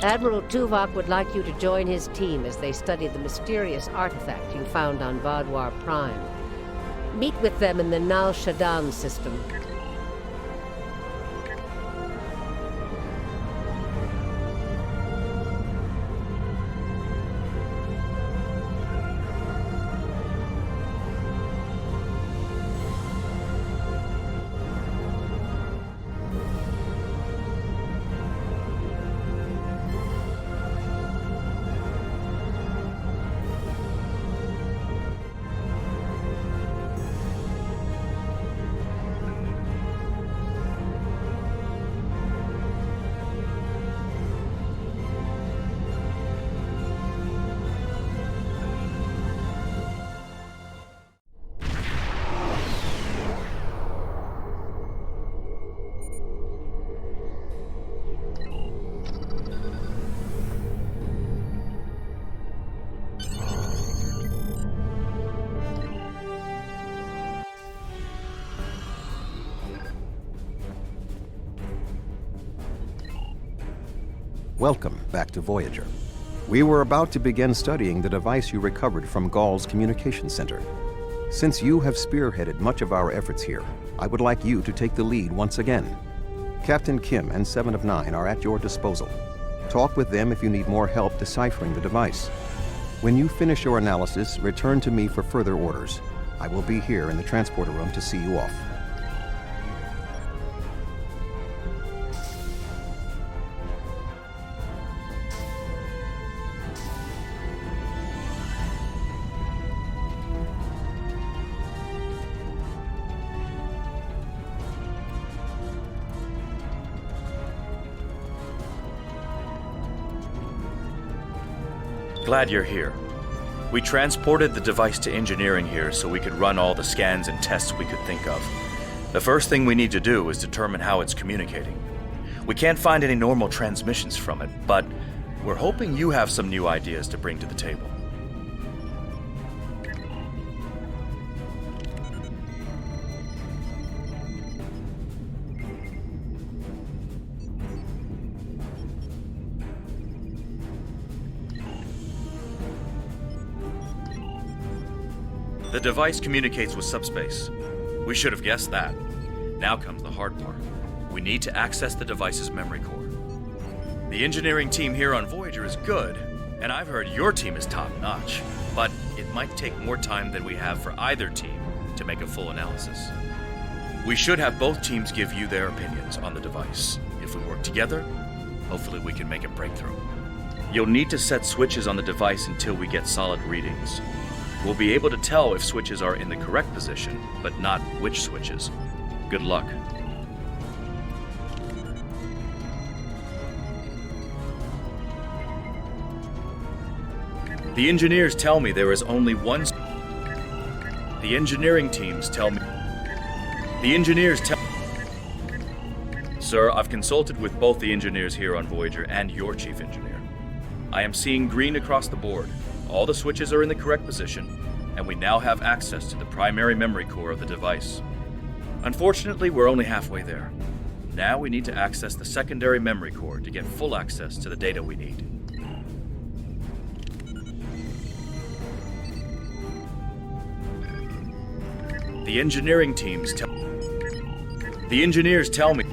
Admiral Tuvok would like you to join his team as they study the mysterious artifact you found on Vadwar Prime. Meet with them in the Nal Shadan system. Welcome back to Voyager. We were about to begin studying the device you recovered from Ghal's communication center. Since you have spearheaded much of our efforts here, I would like you to take the lead once again. Captain Kim and 7 of 9 are at your disposal. Talk with them if you need more help deciphering the device. When you finish your analysis, return to me for further orders. I will be here in the transporter room to see you off. Glad you're here. We transported the device to engineering here so we could run all the scans and tests we could think of. The first thing we need to do is determine how it's communicating. We can't find any normal transmissions from it, but we're hoping you have some new ideas to bring to the table. The device communicates with subspace. We should have guessed that. Now comes the hard part. We need to access the device's memory core. The engineering team here on Voyager is good, and I've heard your team is top-notch, but it might take more time than we have for either team to make a full analysis. We should have both teams give you their opinions on the device. If we work together, hopefully we can make a breakthrough. You'll need to set switches on the device until we get solid readings. We'll be able to tell if switches are in the correct position, but not which switches. Good luck. The engineers tell me there is only one... The engineering teams tell me... The engineers tell... Sir, I've consulted with both the engineers here on Voyager and your chief engineer. I am seeing green across the board. All the switches are in the correct position, and we now have access to the primary memory core of the device. Unfortunately, we're only halfway there. Now we need to access the secondary memory core to get full access to the data we need. The engineering teams tell... The engineers tell me...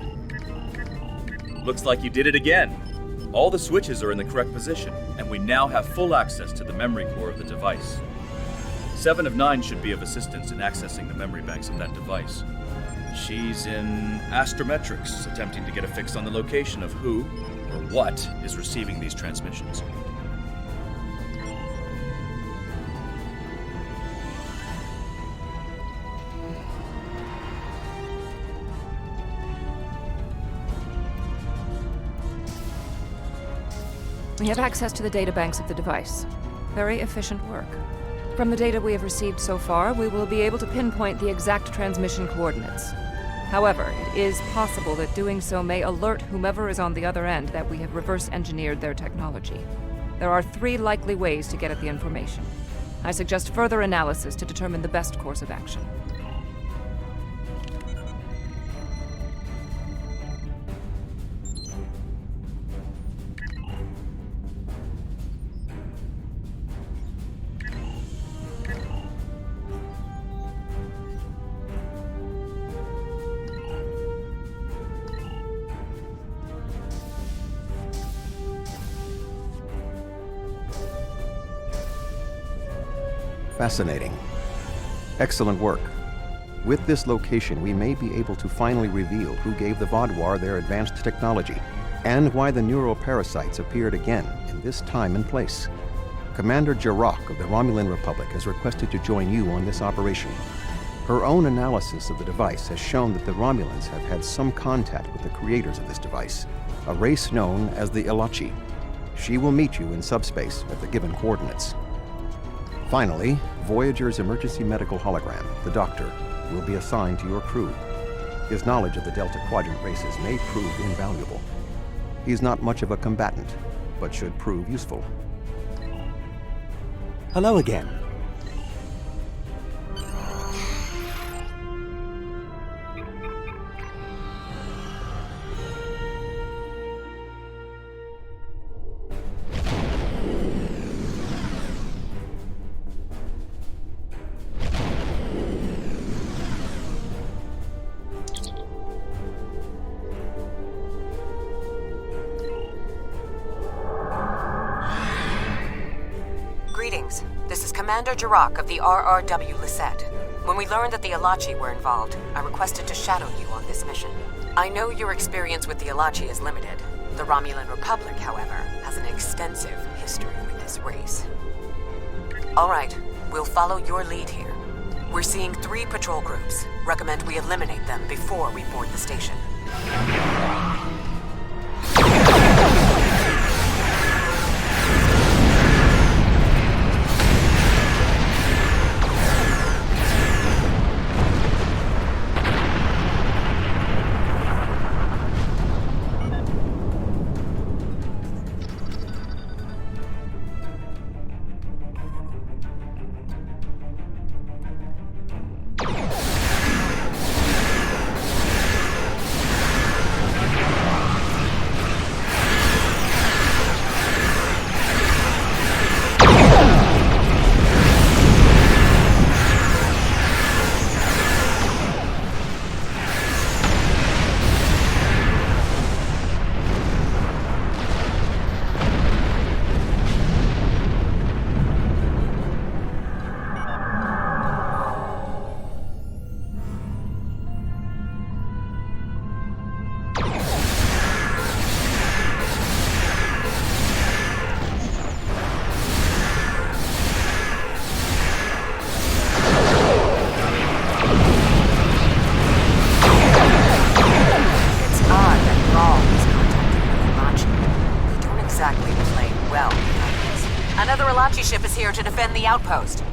Looks like you did it again. All the switches are in the correct position, and we now have full access to the memory core of the device. 7 of 9 should be of assistance in accessing the memory banks of that device. She's in astrometrics, attempting to get a fix on the location of who, or what, is receiving these transmissions. We have access to the databanks of the device. Very efficient work. From the data we have received so far, we will be able to pinpoint the exact transmission coordinates. However, it is possible that doing so may alert whomever is on the other end that we have reverse-engineered their technology. There are 3 likely ways to get at the information. I suggest further analysis to determine the best course of action. Fascinating. Excellent work. With this location, we may be able to finally reveal who gave the Vaadwaur their advanced technology, and why the neuroparasites appeared again in this time and place. Commander Jirok of the Romulan Republic has requested to join you on this operation. Her own analysis of the device has shown that the Romulans have had some contact with the creators of this device, a race known as the Ilachi. She will meet you in subspace at the given coordinates. Finally, Voyager's emergency medical hologram, the Doctor, will be assigned to your crew. His knowledge of the Delta Quadrant races may prove invaluable. He's not much of a combatant, but should prove useful. Hello again. Greetings. This is Commander Jirok of the RRW Lisette. When we learned that the Ilachi were involved, I requested to shadow you on this mission. I know your experience with the Ilachi is limited. The Romulan Republic, however, has an extensive history with this race. All right, we'll follow your lead here. We're seeing 3 patrol groups. Recommend we eliminate them before we board the station. Another Ilachi ship is here to defend the outpost.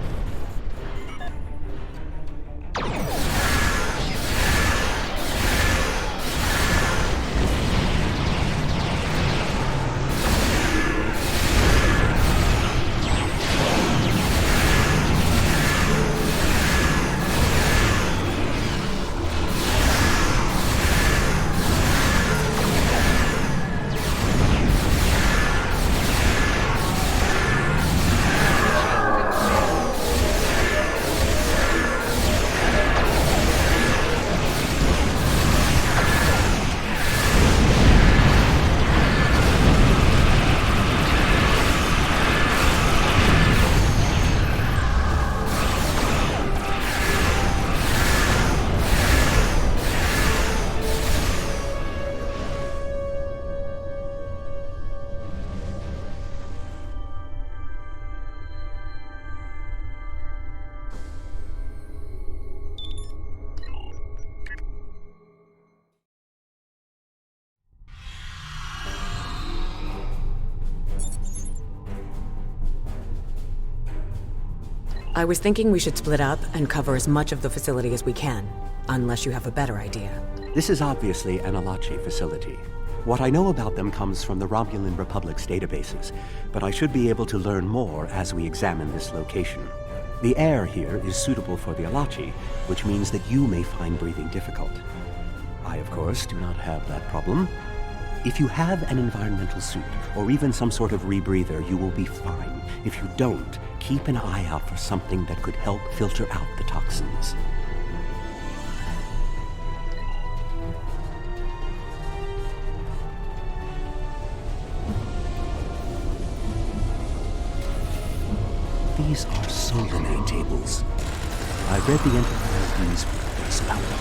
I was thinking we should split up and cover as much of the facility as we can, unless you have a better idea. This is obviously an Ilachi facility. What I know about them comes from the Romulan Republic's databases, but I should be able to learn more as we examine this location. The air here is suitable for the Ilachi, which means that you may find breathing difficult. I, of course, do not have that problem. If you have an environmental suit, or even some sort of rebreather, you will be fine. If you don't, keep an eye out for something that could help filter out the toxins. These are Solanae tables. I read the Enterprise news reports about them.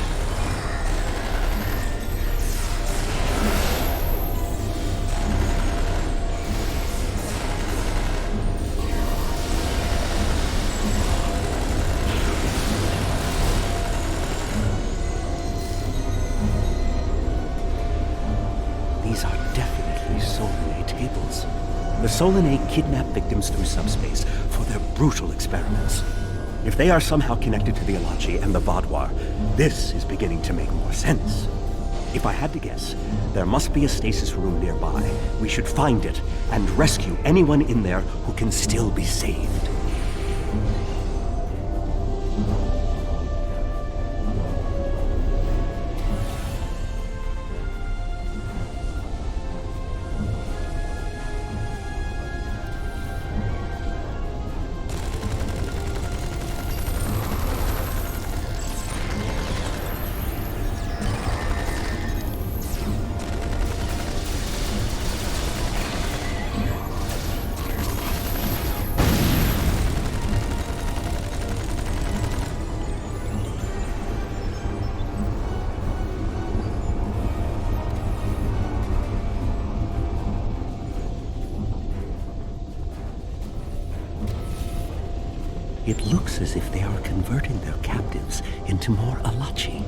These are definitely Solanae tables. The Solanae kidnap victims through subspace for their brutal experiments. If they are somehow connected to the Alachi and the Vadwar, this is beginning to make more sense. If I had to guess, there must be a stasis room nearby. We should find it and rescue anyone in there who can still be saved. It looks as if they are converting their captives into more Alachi.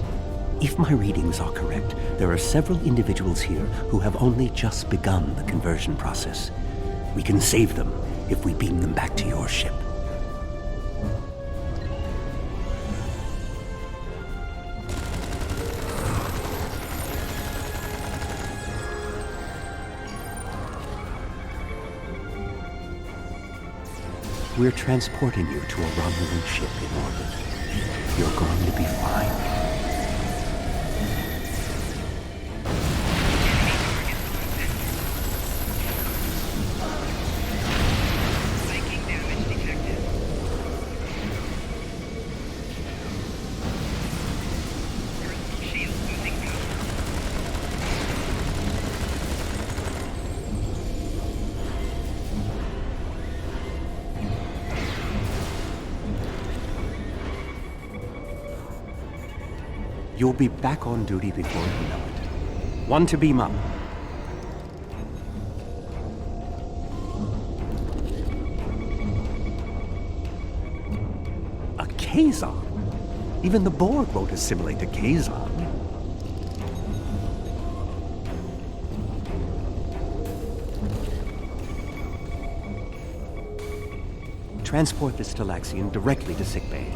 If my readings are correct, there are several individuals here who have only just begun the conversion process. We can save them if we beam them back to your ship. We're transporting you to a Romulan ship in orbit. You're going to be fine. You'll be back on duty before you know it. One to beam up. A Kazon? Even the Borg won't assimilate to Kazon. Transport this Talaxian directly to sickbay.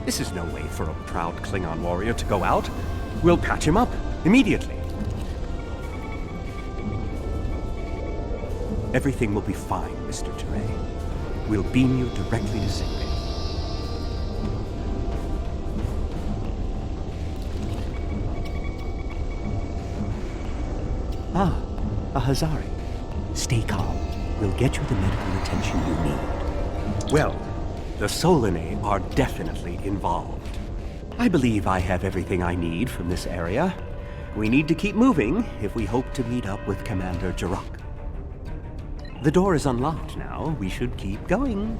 This is no way for a proud Klingon warrior to go out. We'll patch him up immediately. Everything will be fine, Mr. Teray. We'll beam you directly to sickbay. Ah, a Hazari. Stay calm. We'll get you the medical attention you need. Well, the Solanae are definitely involved. I believe I have everything I need from this area. We need to keep moving if we hope to meet up with Commander Jem'hadar. The door is unlocked now. We should keep going.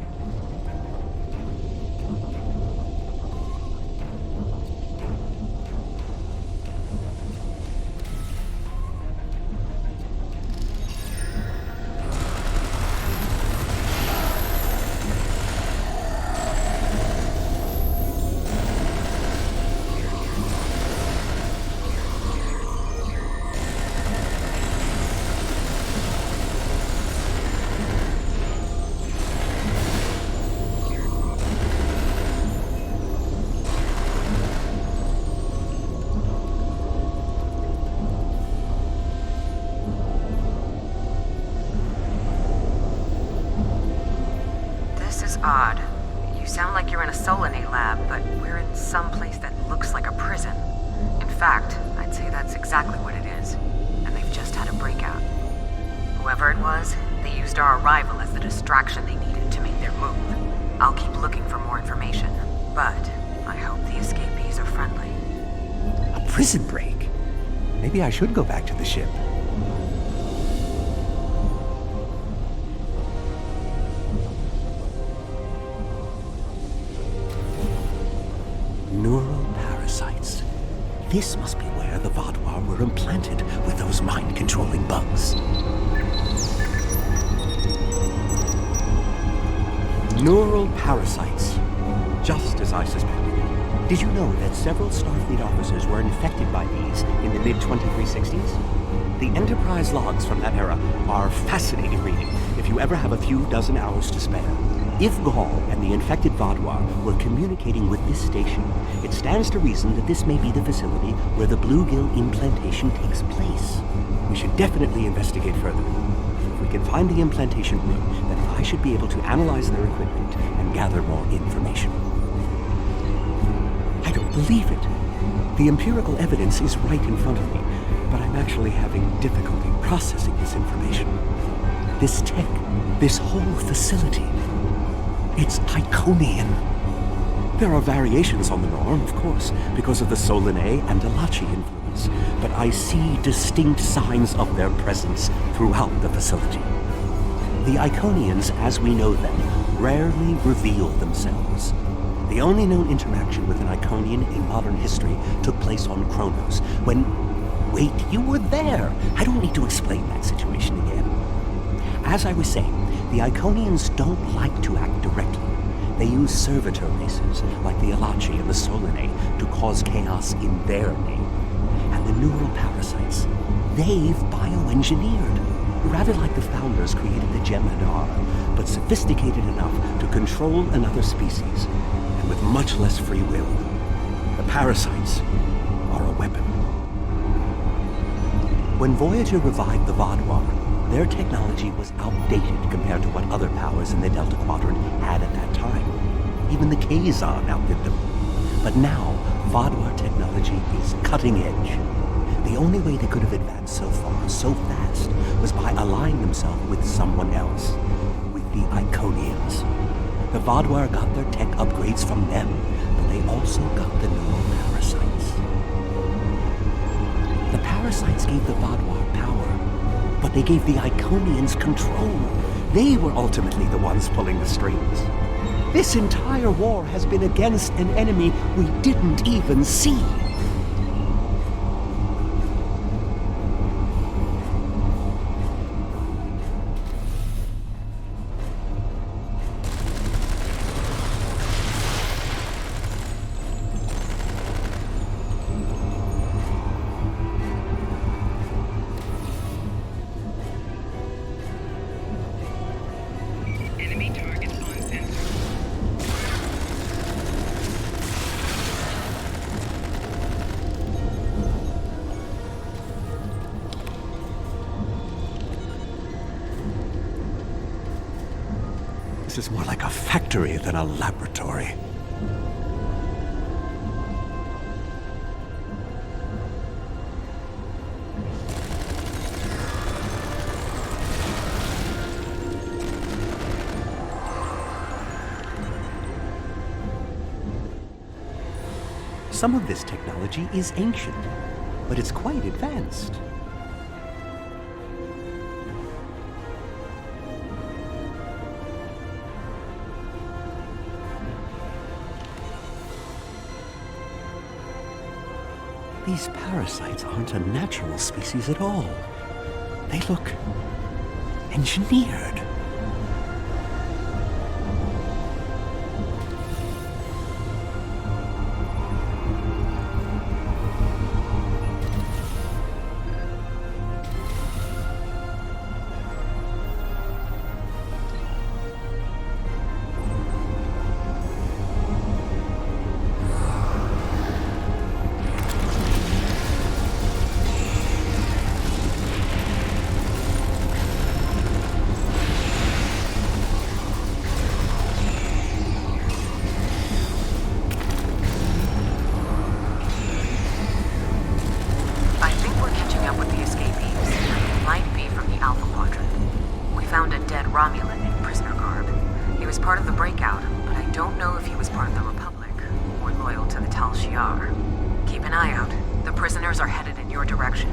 Odd. You sound like you're in a Solanae lab, but we're in some place that looks like a prison. In fact, I'd say that's exactly what it is. And they've just had a breakout. Whoever it was, they used our arrival as the distraction they needed to make their move. I'll keep looking for more information, but I hope the escapees are friendly. A prison break. Maybe I should go back to the ship. Neural parasites. This must be where the Vaadwaur were implanted with those mind-controlling bugs. Neural parasites. Just as I suspected. Did you know that several Starfleet officers were infected by these in the mid-2360s? The Enterprise logs from that era are fascinating reading if you ever have a few dozen hours to spare. If Gaul and the infected Vaadwaur were communicating with this station, it stands to reason that this may be the facility where the bluegill implantation takes place. We should definitely investigate further. If we can find the implantation room, then I should be able to analyze their equipment and gather more information. I don't believe it. The empirical evidence is right in front of me, but I'm actually having difficulty processing this information. This tech, this whole facility, it's Iconian. There are variations on the norm, of course, because of the Solanae and Alachi influence, but I see distinct signs of their presence throughout the facility. The Iconians, as we know them, rarely reveal themselves. The only known interaction with an Iconian in modern history took place on Kronos, when... Wait, you were there! I don't need to explain that situation again. As I was saying, the Iconians don't like to act directly. They use servitor races, like the Alachi and the Solanae, to cause chaos in their name. And the neural parasites, they've bioengineered. Rather like the founders created the Jem'hadar, but sophisticated enough to control another species, and with much less free will. The parasites are a weapon. When Voyager revived the Vaadwaur, their technology was outdated compared to what other powers in the Delta Quadrant had at that time. Even the Kazon outdid them. But now, Vaadwaur technology is cutting edge. The only way they could have advanced so far, so fast, was by allying themselves with someone else. With the Iconians. The Vaadwaur got their tech upgrades from them, but they also got the neural parasites. The parasites gave the Vaadwaur power, but they gave the Iconians control. They were ultimately the ones pulling the strings. This entire war has been against an enemy we didn't even see. This is more like a factory than a laboratory. Some of this technology is ancient, but it's quite advanced. These parasites aren't a natural species at all. They look engineered. Keep an eye out. The prisoners are headed in your direction.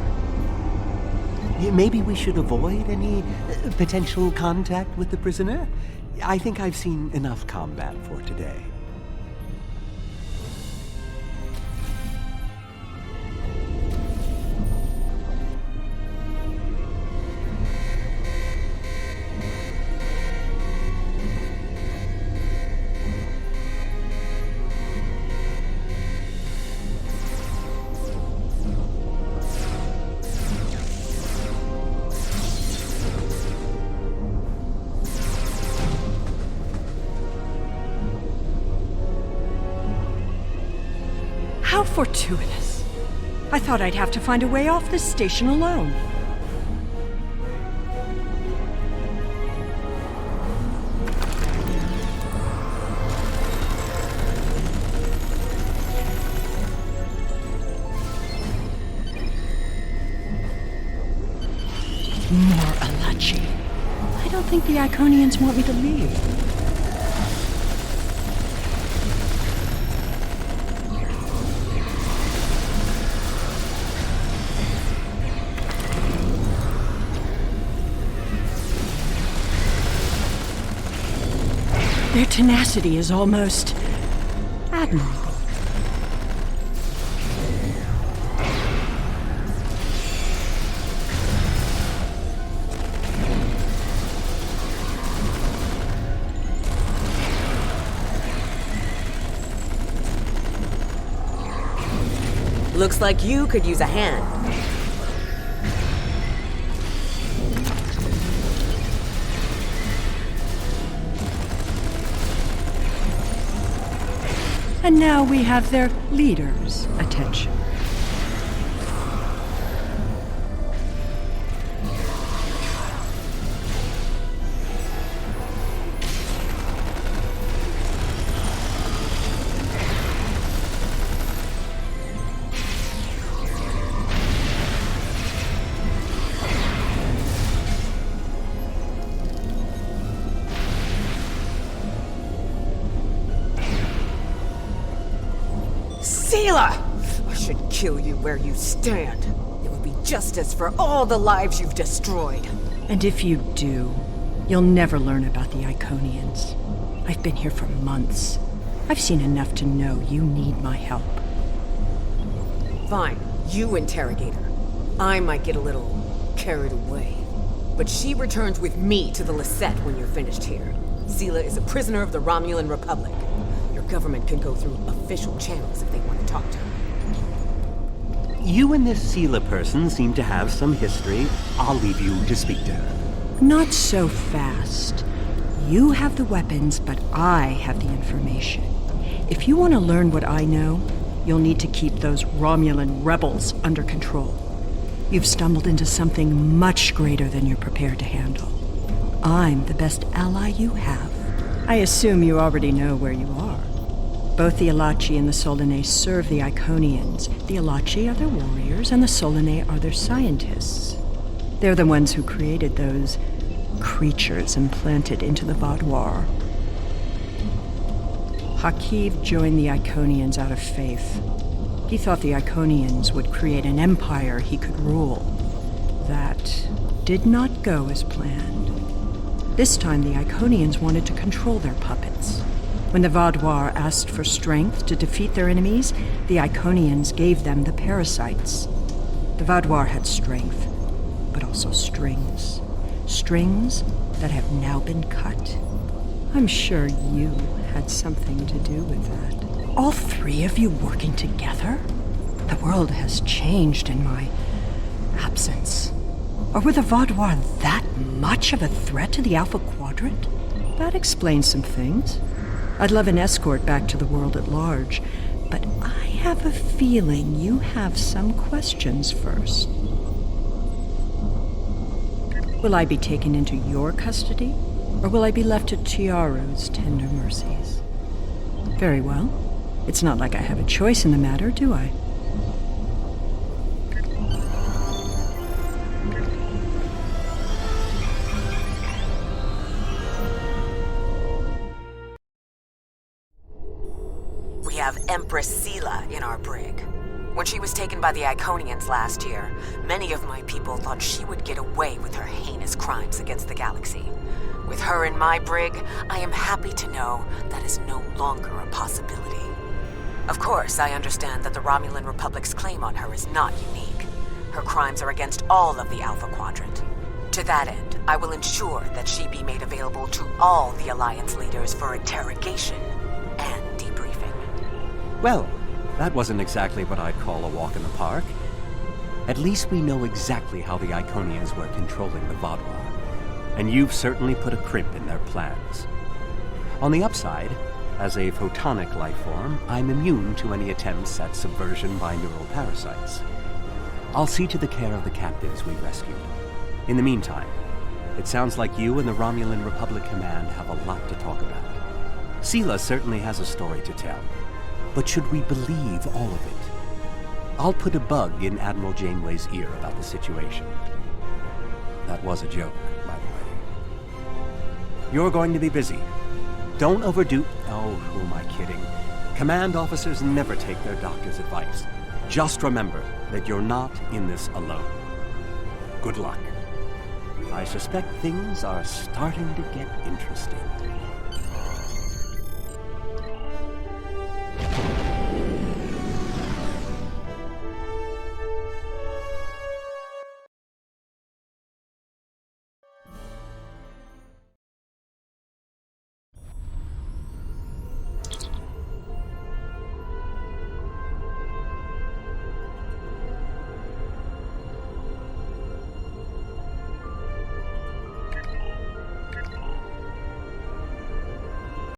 Maybe we should avoid any potential contact with the prisoner? I think I've seen enough combat for today. How fortuitous. I thought I'd have to find a way off this station alone. More Alachi. I don't think the Iconians want me to leave. Their tenacity is almost admirable. Looks like you could use a hand. And now we have their leader's attention. Sela! I should kill you where you stand. It would be justice for all the lives you've destroyed. And if you do, you'll never learn about the Iconians. I've been here for months. I've seen enough to know you need my help. Fine, you interrogate her. I might get a little carried away. But she returns with me to the Lisette when you're finished here. Sela is a prisoner of the Romulan Republic. Your government can go through official channels if they want to talk to her. You and this Sela person seem to have some history. I'll leave you to speak to her. Not so fast. You have the weapons, but I have the information. If you want to learn what I know, you'll need to keep those Romulan rebels under control. You've stumbled into something much greater than you're prepared to handle. I'm the best ally you have. I assume you already know where you are. Both the Alachi and the Solanae serve the Iconians. The Alachi are their warriors, and the Solanae are their scientists. They're the ones who created those creatures implanted into the Vaadwaur. Hakiv joined the Iconians out of faith. He thought the Iconians would create an empire he could rule. That did not go as planned. This time the Iconians wanted to control their puppets. When the Vaadwaur asked for strength to defeat their enemies, the Iconians gave them the parasites. The Vaadwaur had strength, but also strings. Strings that have now been cut. I'm sure you had something to do with that. All three of you working together? The world has changed in my absence. Or were the Vaadwaur that much of a threat to the Alpha Quadrant? That explains some things. I'd love an escort back to the world at large, but I have a feeling you have some questions first. Will I be taken into your custody, or will I be left to Chiaru's tender mercies? Very well. It's not like I have a choice in the matter, do I? We have Empress Sela in our brig. When she was taken by the Iconians last year, many of my people thought she would get away with her heinous crimes against the galaxy. With her in my brig, I am happy to know that is no longer a possibility. Of course, I understand that the Romulan Republic's claim on her is not unique. Her crimes are against all of the Alpha Quadrant. To that end, I will ensure that she be made available to all the Alliance leaders for interrogation and debriefing. Well, that wasn't exactly what I'd call a walk in the park. At least we know exactly how the Iconians were controlling the Vaadwaur, and you've certainly put a crimp in their plans. On the upside, as a photonic life form, I'm immune to any attempts at subversion by neural parasites. I'll see to the care of the captives we rescued. In the meantime, it sounds like you and the Romulan Republic Command have a lot to talk about. Sela certainly has a story to tell, but should we believe all of it? I'll put a bug in Admiral Janeway's ear about the situation. That was a joke, by the way. You're going to be busy. Don't overdo... Oh, who am I kidding? Command officers never take their doctor's advice. Just remember that you're not in this alone. Good luck. I suspect things are starting to get interesting.